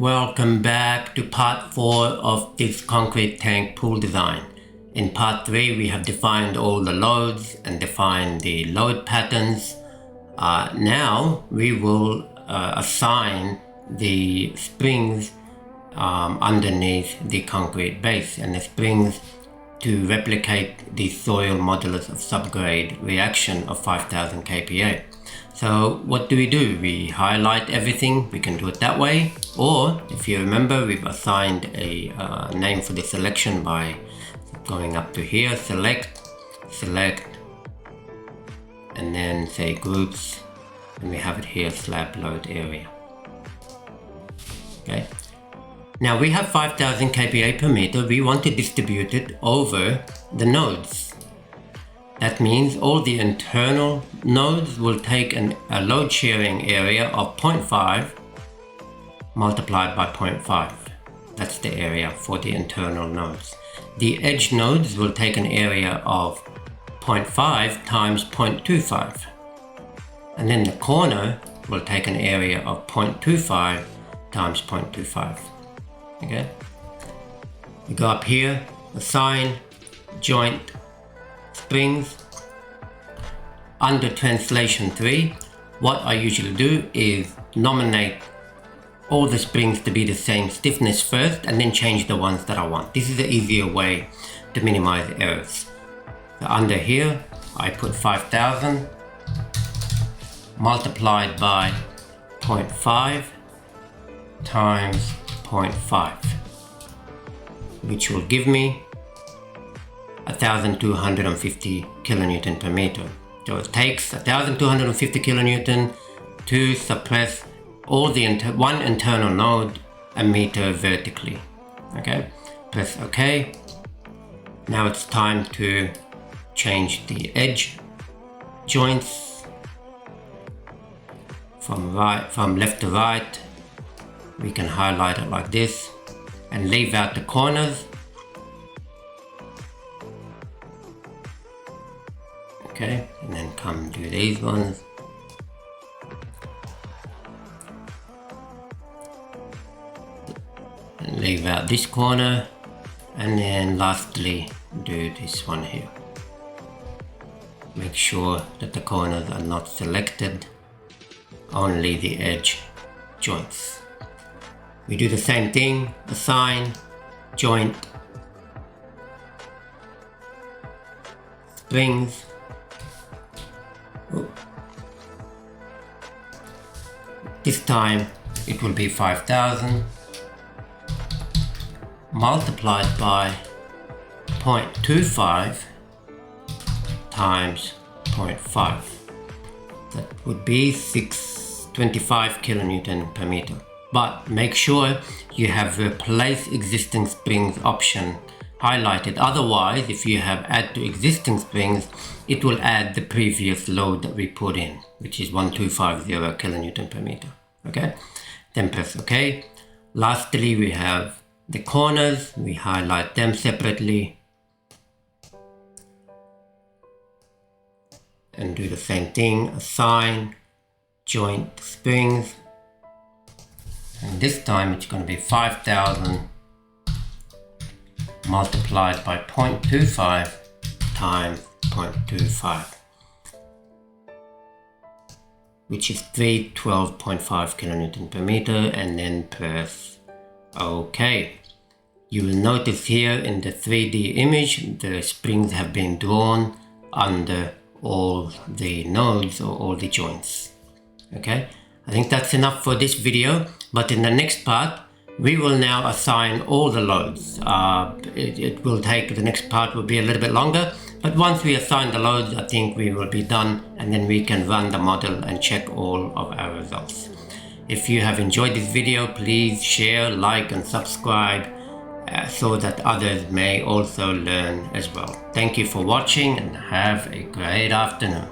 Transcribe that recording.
Welcome back to part 4 of this concrete tank pool design. In part 3 we have defined all the loads and defined the load patterns. Now we will assign the springs underneath the concrete base, and the springs to replicate the soil modulus of subgrade reaction of 5000 kPa. So what do? We highlight everything. We can do it that way, or if you remember, we've assigned a name for the selection by going up to here, select, and then say groups, and we have it here, slab load area. Okay. Now we have 5000 kPa per meter. We want to distribute it over the nodes. That means all the internal nodes will take a load sharing area of 0.5 multiplied by 0.5. That's the area for the internal nodes. The edge nodes will take an area of 0.5 times 0.25. And then the corner will take an area of 0.25 times 0.25. Okay, you go up here, assign joint springs. Under translation 3, what I usually do is nominate all the springs to be the same stiffness first, and then change the ones that I want. This is the easier way to minimize errors. So under here, I put 5000 multiplied by 0.5 times 0.5, which will give me 1250 kilonewton per meter. So it takes 1250 kilonewton to suppress all the one internal node a meter vertically. Okay, press OK. Now it's time to change the edge joints from left to right. We can highlight it like this and leave out the corners. Okay, and then come do these ones. And leave out this corner, and then lastly do this one here. Make sure that the corners are not selected, only the edge joints. We do the same thing, assign joint springs. This time it will be 5000 multiplied by 0.25 times 0.5. That would be 625 kilonewton per meter. But make sure you have replace existing springs option highlighted. Otherwise, if you have add to existing springs, it will add the previous load that we put in, which is 1250 kilonewton per meter. Okay, then press OK. Lastly, we have the corners. We highlight them separately and do the same thing, assign joint springs, and this time it's going to be 5000 multiplied by 0.25 times 0.25, which is 312.5 kilonewton per meter, and then press OK. You will notice here in the 3D image the springs have been drawn under all the nodes or all the joints. Okay, I think that's enough for this video, but in the next part we will now assign all the loads. It will take, the next part will be a little bit longer, but once we assign the loads, I think we will be done, and then we can run the model and check all of our results. If you have enjoyed this video, please share, like and subscribe so that others may also learn as well. Thank you for watching and have a great afternoon.